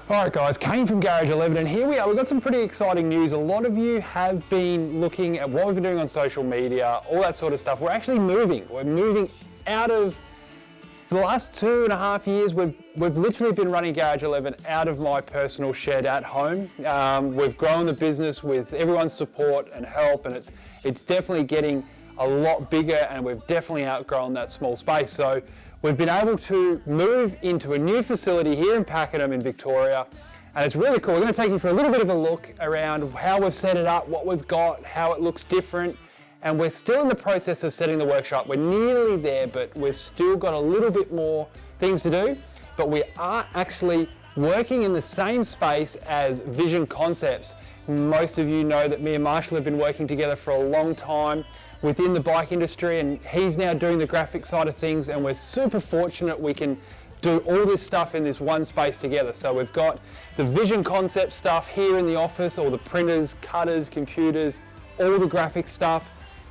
Alright guys, Kane from Garage 11 and here we are. We've got some pretty exciting news. A lot of you have been looking at what we've been doing on social media, all that sort of stuff. We're actually moving. We're moving out of, for the last 2.5 years, we've literally been running Garage 11 out of my personal shed at home. We've grown the business with everyone's support and help, and it's definitely getting a lot bigger, and we've definitely outgrown that small space. So we've been able to move into a new facility here in Pakenham in Victoria, and it's really cool. We're going to take you for a little bit of a look around how we've set it up, what we've got, how it looks different, and we're still in the process of setting the workshop. We're nearly there, but we've still got a little bit more things to do, but we are actually working in the same space as Vision Concepts. Most of you know that me and Marshall have been working together for a long time within the bike industry, and he's now doing the graphic side of things, and we're super fortunate we can do all this stuff in this one space together. So we've got the Vision Concept stuff here in the office, all the printers, cutters, computers, all the graphic stuff.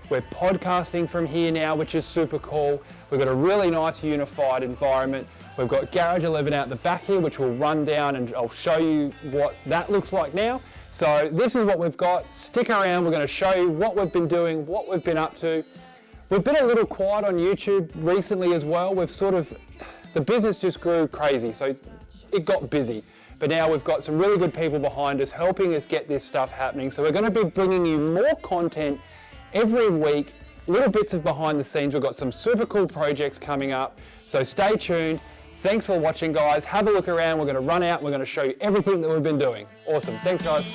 We're podcasting from here now, which is super cool. We've got a really nice unified environment. We've got Garage 11 out the back here, which we'll run down and I'll show you what that looks like now. So this is what we've got. Stick around, we're going to show you what we've been doing, what we've been up to. We've been a little quiet on YouTube recently as well. The business just grew crazy, so it got busy. But now we've got some really good people behind us helping us get this stuff happening. So we're going to be bringing you more content every week, little bits of behind the scenes. We've got some super cool projects coming up, so stay tuned. Thanks for watching, guys. Have a look around. We're going to run out and we're going to show you everything that we've been doing. Awesome. Thanks, guys.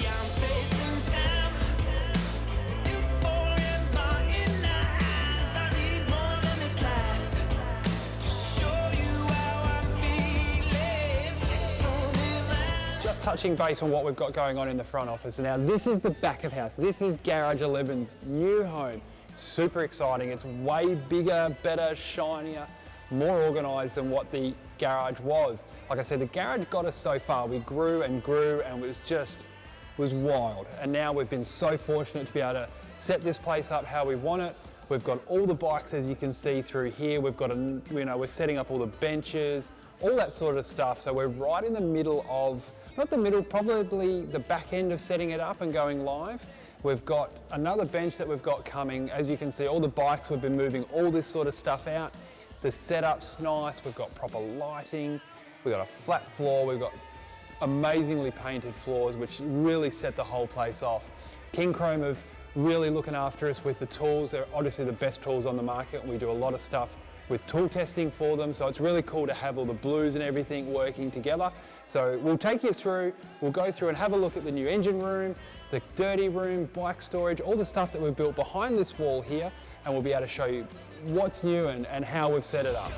Just touching base on what we've got going on in the front office. Now, this is the back of house. This is Garage 11's new home. Super exciting. It's way bigger, better, shinier, more organised than what the garage was. Like I said, the garage got us so far. We grew and grew, and it was wild. And now we've been so fortunate to be able to set this place up how we want it. We've got all the bikes, as you can see through here. We've got we're setting up all the benches, all that sort of stuff. So we're right in the middle of, not the middle, probably the back end of setting it up and going live. We've got another bench that we've got coming. As you can see, all the bikes, we've been moving all this sort of stuff out. The setup's nice, we've got proper lighting, we've got a flat floor, we've got amazingly painted floors, which really set the whole place off. King Chrome have really looking after us with the tools. They're obviously the best tools on the market, and we do a lot of stuff with tool testing for them, so it's really cool to have all the blues and everything working together. So we'll take you through, we'll go through and have a look at the new engine room, the dirty room, bike storage, all the stuff that we've built behind this wall here, and we'll be able to show you what's new and how we've set it up.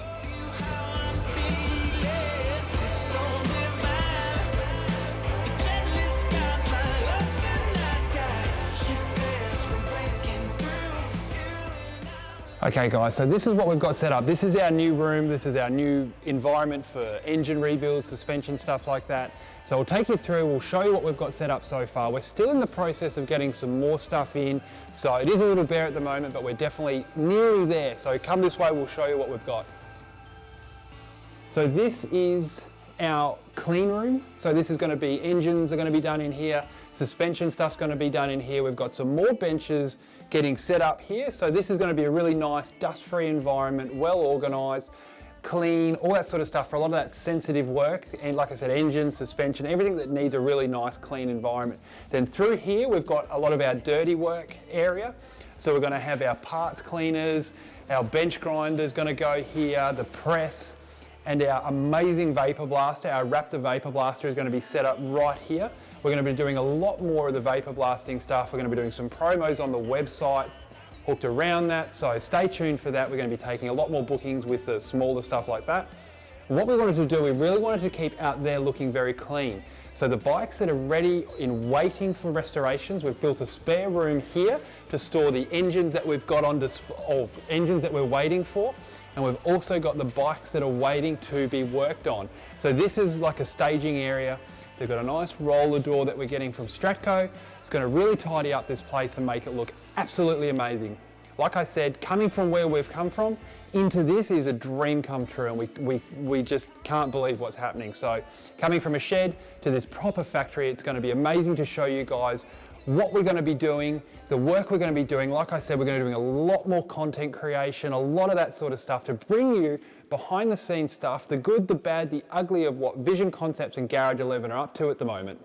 Okay guys, so this is what we've got set up. This is our new room, this is our new environment for engine rebuilds, suspension, stuff like that. So we'll take you through, we'll show you what we've got set up so far. We're still in the process of getting some more stuff in, so it is a little bare at the moment, but we're definitely nearly there. So come this way, we'll show you what we've got. So this is our clean room. So this is going to be, engines are going to be done in here, suspension stuff's going to be done in here. We've got some more benches getting set up here. So this is going to be a really nice dust-free environment, well organised, clean, all that sort of stuff for a lot of that sensitive work. And like I said, engine, suspension, everything that needs a really nice clean environment. Then through here, we've got a lot of our dirty work area. So we're going to have our parts cleaners, our bench grinders going to go here, the press, and our amazing vapor blaster, our Raptor vapor blaster is going to be set up right here. We're going to be doing a lot more of the vapor blasting stuff. We're going to be doing some promos on the website hooked around that, so stay tuned for that. We're going to be taking a lot more bookings with the smaller stuff like that. What we wanted to do, we really wanted to keep out there looking very clean. So the bikes that are ready in waiting for restorations, we've built a spare room here to store the engines that we've got on display, or engines that we're waiting for. And we've also got the bikes that are waiting to be worked on. So this is like a staging area. They've got a nice roller door that we're getting from Stratco. It's going to really tidy up this place and make it look absolutely amazing. Like I said, coming from where we've come from, into this is a dream come true, and we just can't believe what's happening. So coming from a shed to this proper factory, it's going to be amazing to show you guys what we're going to be doing, the work we're going to be doing. Like I said, we're going to be doing a lot more content creation, a lot of that sort of stuff to bring you behind the scenes stuff, the good, the bad, the ugly of what Vision Concepts and Garage 11 are up to at the moment.